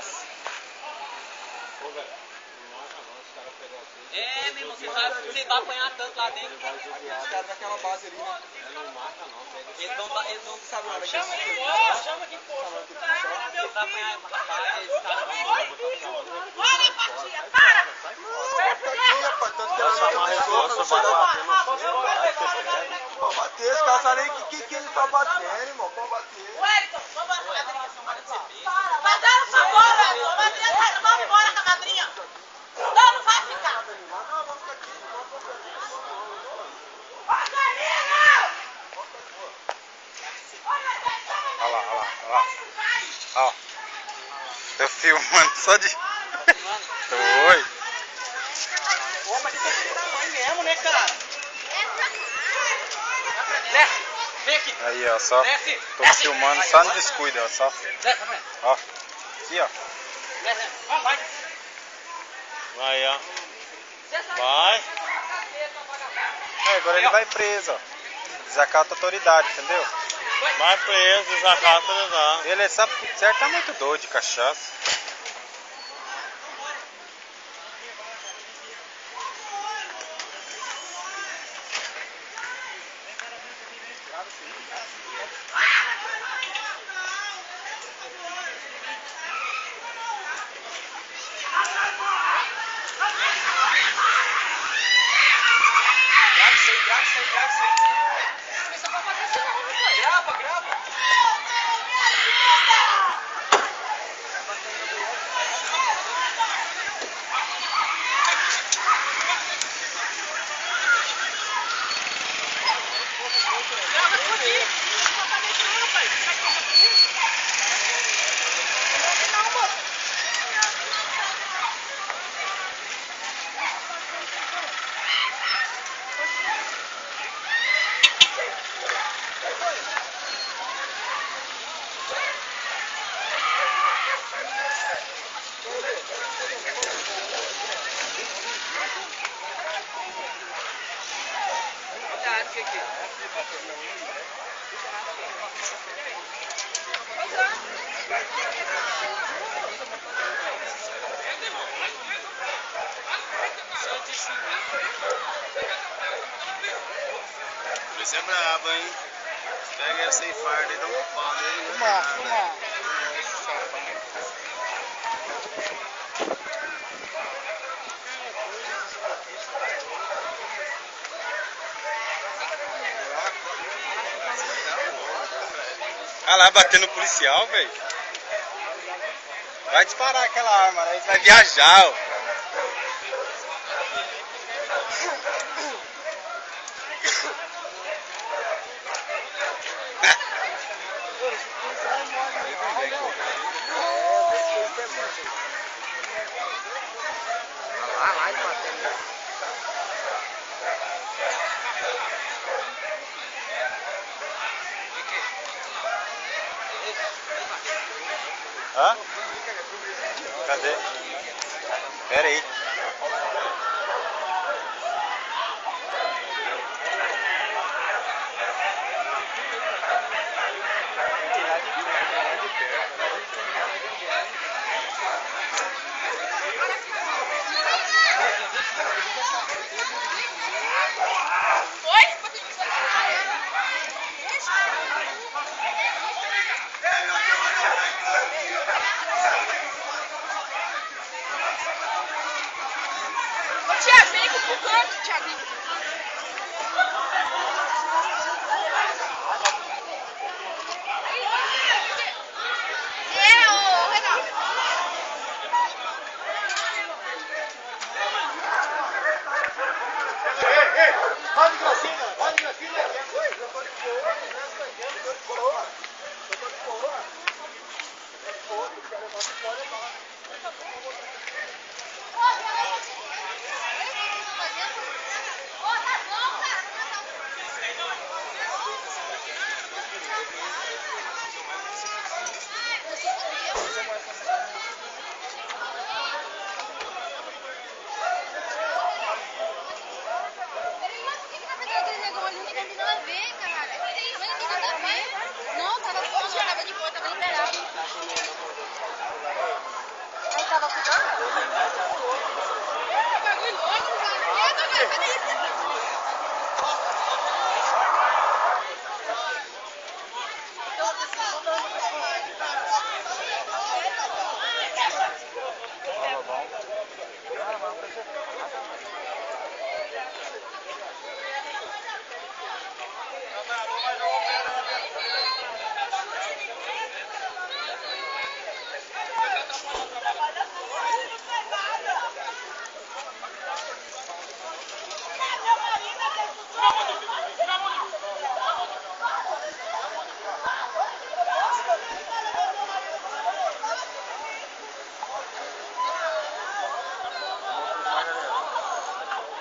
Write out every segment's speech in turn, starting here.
cachaça. É, meu irmão, você vai apanhar tanto lá dentro. Os caras daquela base ali, né? Não mata não. Eles vão Sabe lá daquele chama aqui, pô. Eles vão apanhar rapaz, eles caras Olha a partida, para! Vai ficar aqui, rapaz. Tanto que ela não começou, vai bater no pode bater, os caras sabem nem que ele tá batendo, irmão. Pode bater. Wellington, vamos embora com a madrinha. Vai dar um favor, Wellington. A madrinha tá indo, vamos embora com a madrinha. Não, não vai ficar. Não, vamos ficar aqui. Olha lá. Ó. Tô filmando só de... Oi. Pô, mas isso aqui é da mãe mesmo, né, cara? Desce, vem aqui. Aí, ó, só. Desce. Tô filmando só no descuido, ó, só. Desce, mãe. Ó. Aqui, ó. Desce. Vai. Vai, ó. Vai. É, agora ele vai preso, ó. Desacata a autoridade, entendeu? Vai preso, desacata, não dá. Ele sabe que certo tá muito doido de cachaça. Grava. Esse é brabo, hein? Pega essa aí, farda e dá um pau nele. Fumar. Olha lá, batendo no policial, velho. Vai disparar aquela arma, aí vai viajar, ó. Hã? Cadê? Pera aí.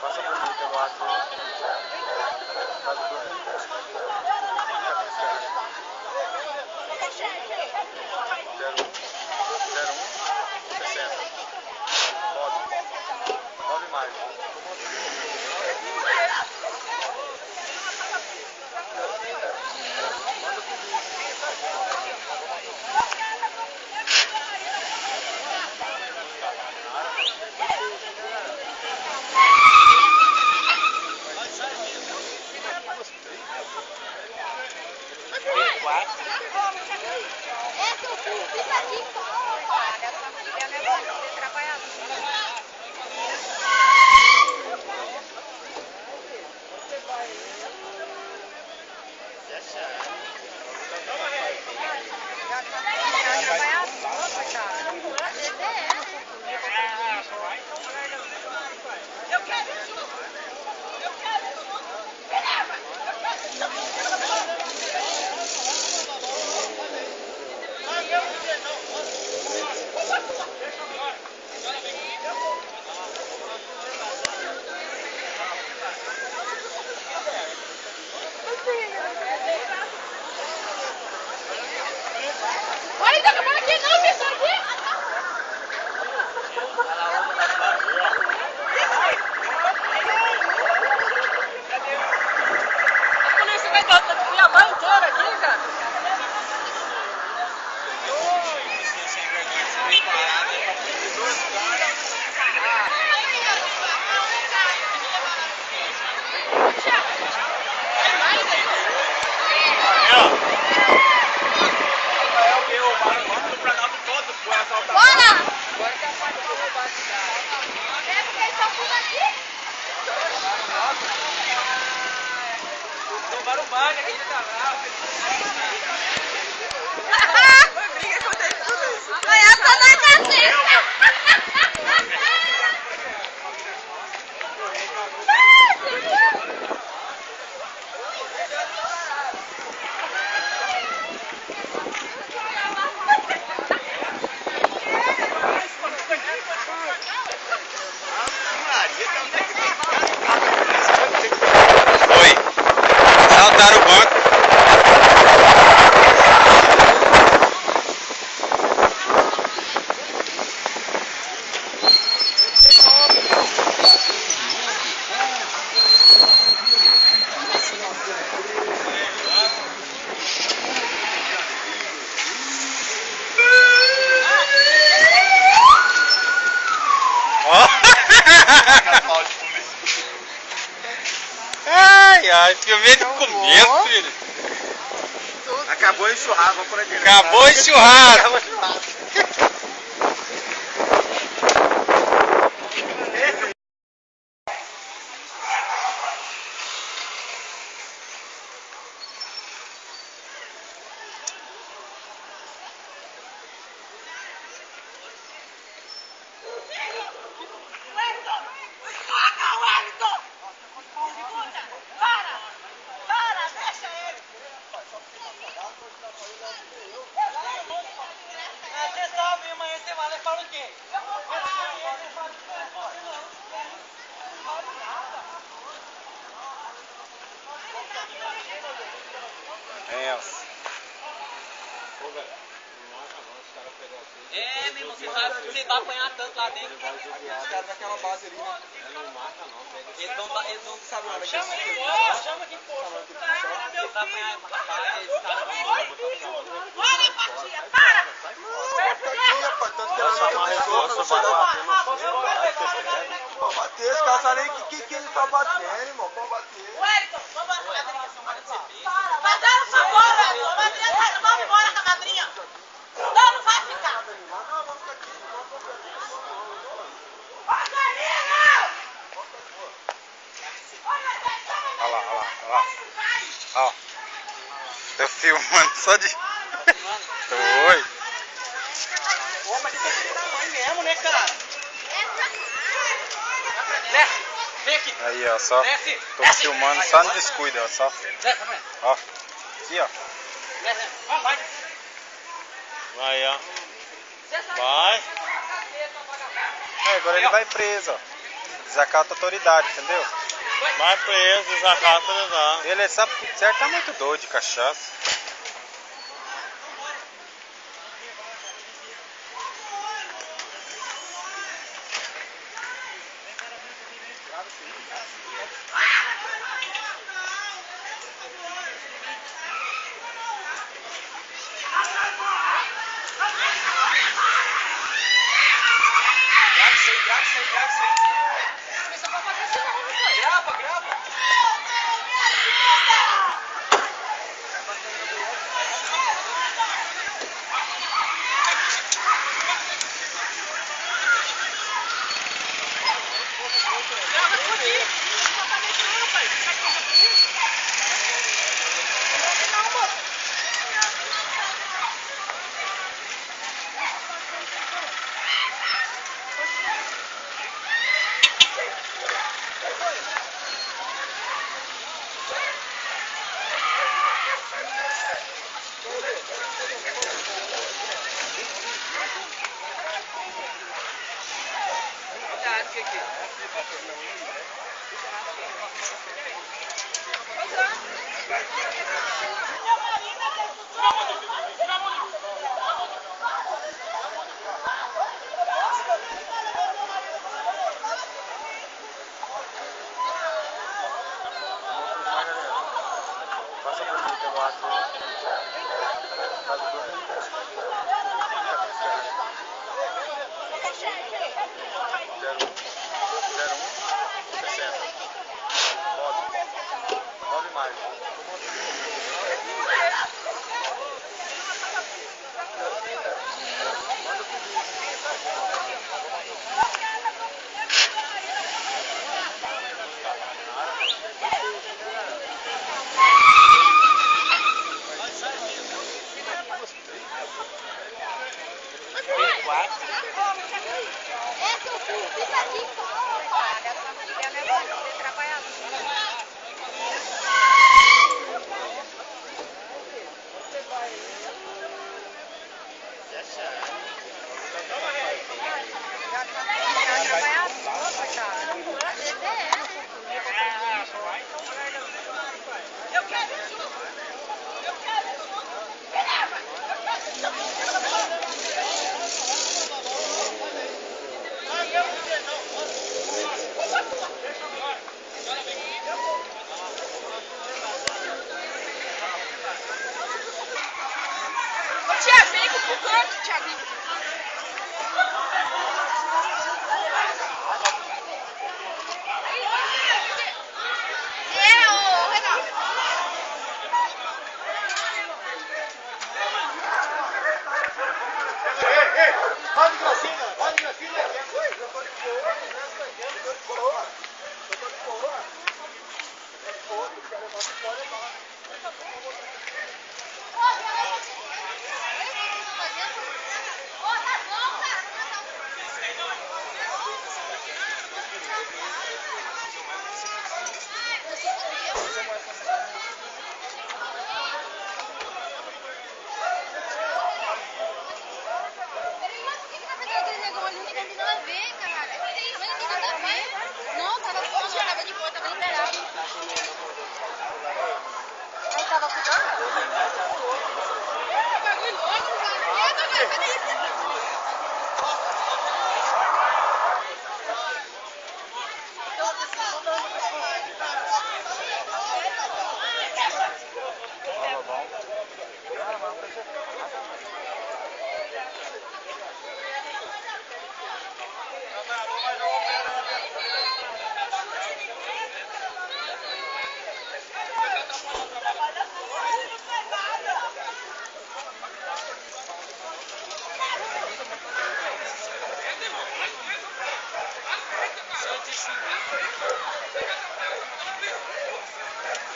Passa por mim, eu acho. Sobe mais. Olha, tá acabando aqui não, pessoal, aqui. A polícia vai ter a banha inteira aqui, cara. Bora! Agora que a parte do roubar de carro. É porque eles estão tudo aqui. Roubaram o banco aqui, tá bravo. Foi briga com tudo isso. Amanhã só nós assim. Oi. Saltaram o banco. Ai, ai, filmei de começo, filho. Acabou a enxurrada, vamos por aqui. Acabou a enxurrada. É, meu irmão, você vai apanhar tanto lá dentro. Os caras daquela base ali, né? Não mata não. Eles não Sabe lá daquele chama aqui, chama aqui, pô. Você vai apanhar rapaz, eles caras Olha, Patinha, para! Vai ficar aqui, rapaz. Tanto que ela não reforço, vai bater, os caras sabem nem que ele tá batendo, irmão. Pode bater. Wellington, vamos embora com a madrinha. Vai dar um favor, Wellington. A madrinha tá, vamos embora com a madrinha. Não, não vai ficar. Não, vamos ficar aqui. Olha lá, olha lá, olha lá. Ó. Tô filmando só de... Tá filmando? Oi. Pô, mas tem que tamanho mesmo, né, cara? Desce, vem aqui. Aí, ó, só. Desce. Tô filmando só no descuido, ó, só. Desce, vai. Ó. Aqui, ó. Desce, vai. Vai, ó. Vai. Agora ele vai preso, ó. Desacata a autoridade, entendeu? Vai preso, desacata a autoridade. Ele sabe que certo tá muito doido de cachaça. Grava. Passa por mim, eu acho. Nove mais. Tiago, vem pro canto, Tiaguinho. Ô, Renato. Vai de gracinha.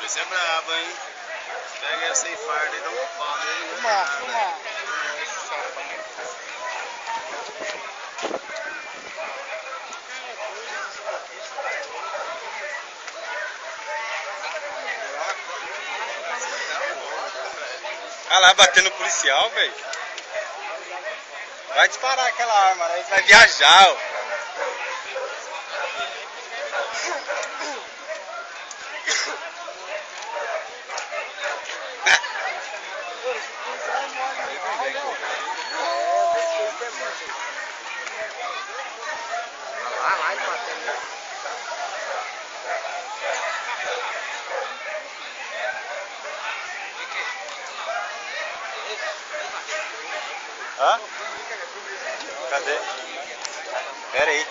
Você é brabo, hein? Pega Pega sem farda e dá um pau nele. Fumar. Olha lá, batendo no policial, velho. Vai disparar aquela arma, né? Vai viajar, ó. Hã? Cadê? Pera aí.